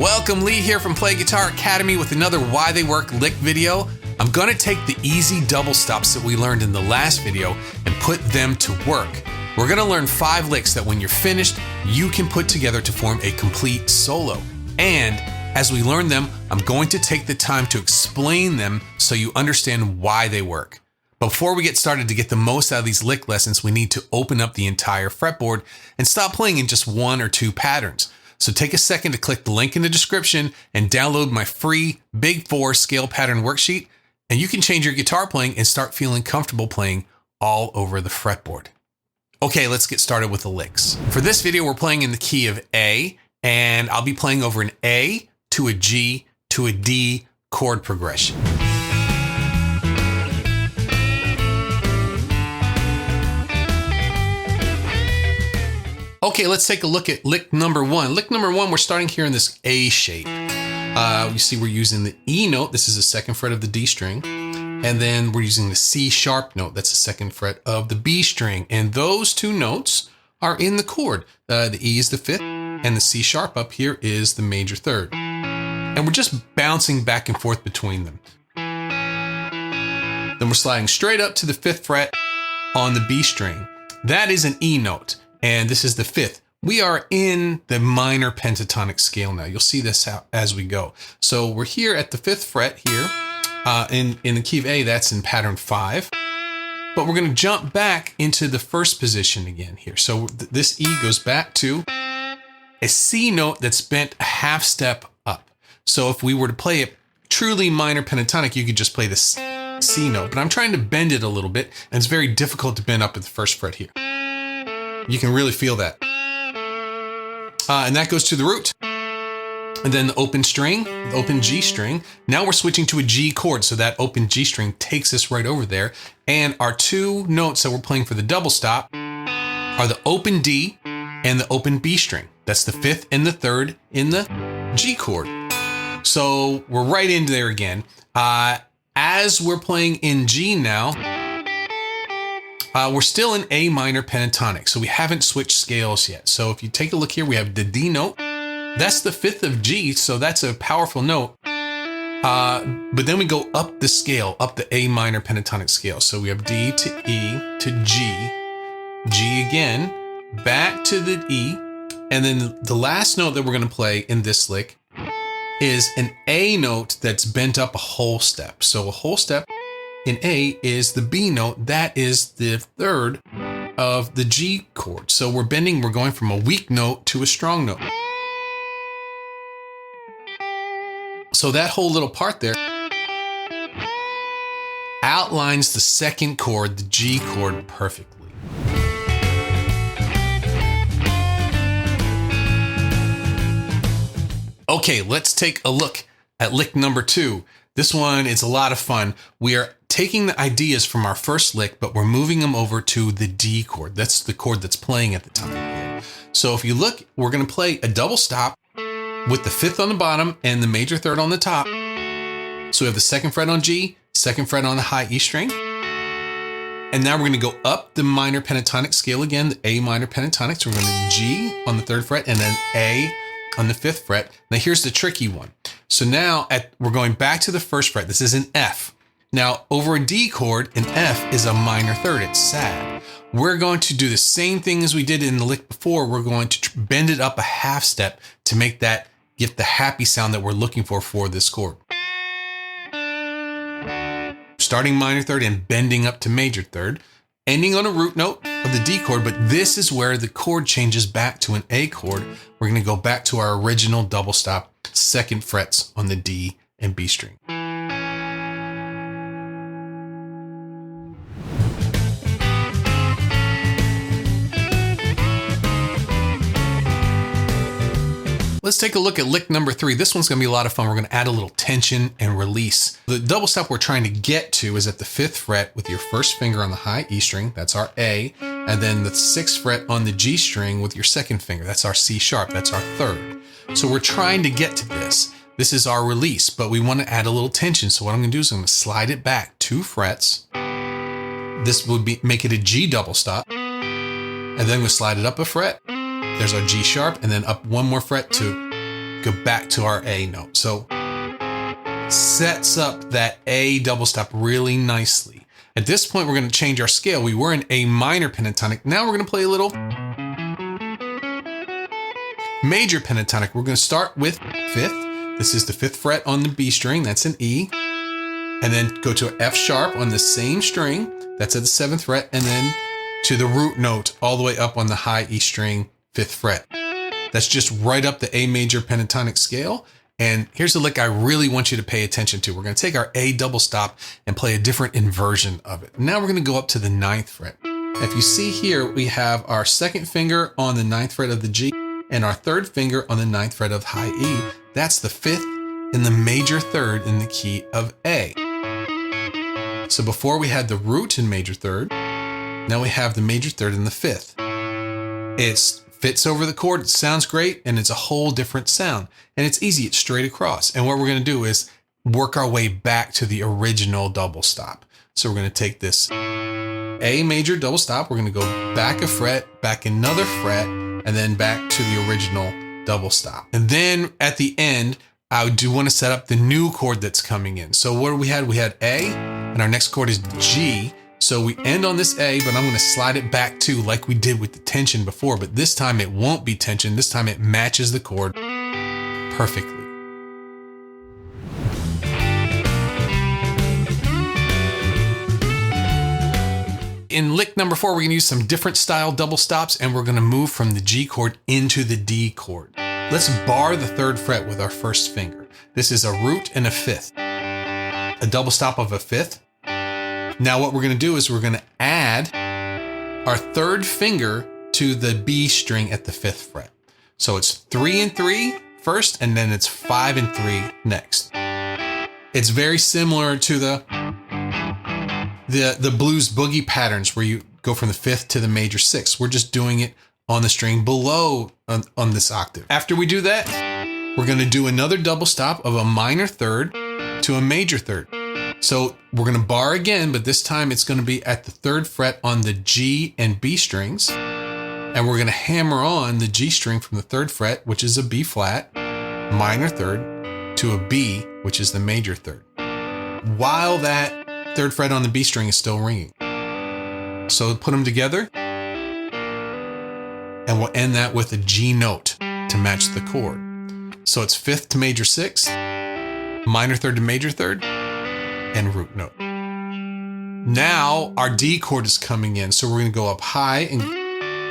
Welcome, Lee here from Play Guitar Academy with another Why They Work lick video. I'm going to take the easy double stops that we learned in the last video and put them to work. We're going to learn 5 licks that when you're finished, you can put together to form a complete solo. And as we learn them, I'm going to take the time to explain them so you understand why they work. Before we get started, to get the most out of these lick lessons, we need to open up the entire fretboard and stop playing in just 1 or 2 patterns. So take a second to click the link in the description and download my free Big 4 scale pattern worksheet, and you can change your guitar playing and start feeling comfortable playing all over the fretboard. Okay, let's get started with the licks. For this video, we're playing in the key of A, and I'll be playing over an A to a G to a D chord progression. Okay, let's take a look at lick number 1. Lick number 1, we're starting here in this A shape. You see we're using the E note. This is the 2nd fret of the D string. And then we're using the C sharp note. That's the 2nd fret of the B string. And those 2 notes are in the chord. The E is the 5th and the C sharp up here is the major 3rd. And we're just bouncing back and forth between them. Then we're sliding straight up to the 5th fret on the B string. That is an E note. And this is the 5th. We are in the minor pentatonic scale now. You'll see this out as we go. So we're here at the 5th fret here. In the key of A, that's in pattern 5. But we're going to jump back into the 1st position again here. So this E goes back to a C note that's bent a half step up. So if we were to play a truly minor pentatonic, you could just play this C note. But I'm trying to bend it a little bit, and it's very difficult to bend up at the 1st fret here. You can really feel that. And that goes to the root. And then the open string, the open G string. Now we're switching to a G chord, so that open G string takes us right over there. And our 2 notes that we're playing for the double stop are the open D and the open B string. That's the 5th and the 3rd in the G chord. So we're right into there again. As we're playing in G now, we're still in A minor pentatonic, so we haven't switched scales yet. So if you take a look here, we have the D note. That's the 5th of G, so that's a powerful note. But then we go up the scale, up the A minor pentatonic scale. So we have D to E to G, G again, back to the E, and then the last note that we're going to play in this lick is an A note that's bent up a whole step. So a whole step in A is the B note. That is the 3rd of the G chord. So we're going from a weak note to a strong note. So that whole little part there outlines the 2nd chord, the G chord, perfectly. Okay, let's take a look at lick number 2. This one is a lot of fun. We are taking the ideas from our first lick, but we're moving them over to the D chord. That's the chord that's playing at the time. So if you look, we're going to play a double stop with the 5th on the bottom and the major 3rd on the top. So we have the 2nd fret on G, 2nd fret on the high E string. And now we're going to go up the minor pentatonic scale again, the A minor pentatonic. So we're going to G on the 3rd fret and then A on the 5th fret. Now here's the tricky one. So now we're going back to the 1st fret. This is an F. Now over a D chord, an F is a minor 3rd. It's sad. We're going to do the same thing as we did in the lick before. We're going to bend it up a half step to make that give the happy sound that we're looking for this chord. Starting minor 3rd and bending up to major 3rd, ending on a root note of the D chord, but this is where the chord changes back to an A chord. We're going to go back to our original double stop, 2nd frets on the D and B string. Let's take a look at lick number 3. This one's going to be a lot of fun. We're going to add a little tension and release. The double stop we're trying to get to is at the 5th fret with your 1st finger on the high E string. That's our A. And then the 6th fret on the G string with your 2nd finger. That's our C sharp. That's our 3rd. So we're trying to get to this. This is our release, but we want to add a little tension. So what I'm going to do is I'm going to slide it back 2 frets. This would make it a G double stop. And then we'll slide it up a fret. There's our G sharp, and then up 1 more fret to go back to our A note. So sets up that A double stop really nicely. At this point, we're going to change our scale. We were in A minor pentatonic. Now we're going to play a little major pentatonic. We're going to start with fifth. This is the 5th fret on the B string. That's an E. And then go to an F sharp on the same string. That's at the 7th fret. And then to the root note all the way up on the high E string, 5th fret. That's just right up the A major pentatonic scale. And here's the lick I really want you to pay attention to. We're going to take our A double stop and play a different inversion of it. Now we're going to go up to the 9th fret. If you see here, we have our 2nd finger on the 9th fret of the G and our 3rd finger on the 9th fret of high E. That's the 5th and the major 3rd in the key of A. So before we had the root in major 3rd, now we have the major 3rd and the 5th. It fits over the chord, it sounds great, and it's a whole different sound. And it's easy, it's straight across. And what we're going to do is work our way back to the original double stop. So we're going to take this A major double stop, we're going to go back a fret, back another fret, and then back to the original double stop. And then at the end, I do want to set up the new chord that's coming in. So what we had? We had A, and our next chord is G. So we end on this A, but I'm going to slide it back to like we did with the tension before, but this time it won't be tension. This time it matches the chord perfectly. In lick number 4, we're going to use some different style double stops, and we're going to move from the G chord into the D chord. Let's bar the 3rd fret with our 1st finger. This is a root and a 5th. A double stop of a 5th. Now what we're going to do is we're going to add our 3rd finger to the B string at the 5th fret. So it's 3 and 3 first, and then it's 5 and 3 next. It's very similar to the blues boogie patterns where you go from the 5th to the major 6th. We're just doing it on the string below on this octave. After we do that, we're going to do another double stop of a minor 3rd to a major 3rd. So we're going to bar again, but this time it's going to be at the 3rd fret on the G and B strings. And we're going to hammer on the G string from the 3rd fret, which is a B flat, minor 3rd, to a B, which is the major 3rd, while that 3rd fret on the B string is still ringing. So put them together, and we'll end that with a G note to match the chord. So it's 5th to major 6th, minor 3rd to major 3rd, and root note. Now our D chord is coming in. So we're going to go up high and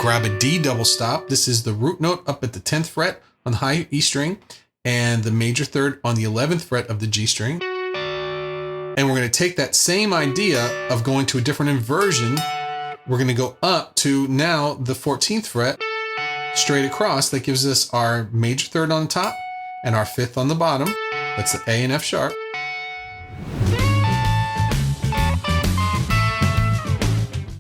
grab a D double stop. This is the root note up at the 10th fret on the high E string and the major 3rd on the 11th fret of the G string. And we're going to take that same idea of going to a different inversion. We're going to go up to now the 14th fret straight across. That gives us our major 3rd on the top and our 5th on the bottom. That's the A and F sharp.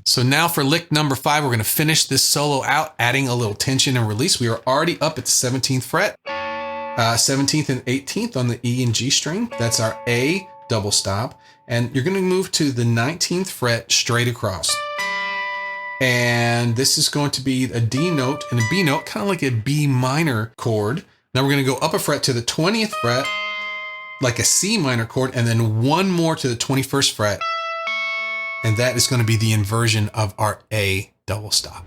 So now for lick number 5, we're going to finish this solo out, adding a little tension and release. We are already up at the 17th fret, 17th and 18th on the E and G string. That's our A double stop. And you're going to move to the 19th fret straight across. And this is going to be a D note and a B note, kind of like a B minor chord. Now we're going to go up a fret to the 20th fret, like a C minor chord, and then one more to the 21st fret. And that is going to be the inversion of our A double stop.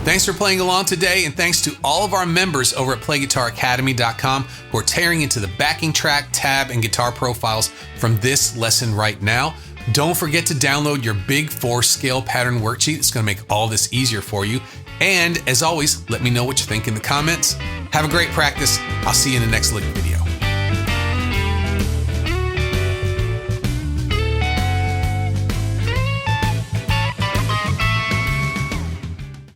Thanks for playing along today, and thanks to all of our members over at PlayGuitarAcademy.com who are tearing into the backing track, tab, and guitar profiles from this lesson right now. Don't forget to download your Big 4 scale pattern worksheet. It's going to make all this easier for you. And as always, let me know what you think in the comments. Have a great practice. I'll see you in the next video.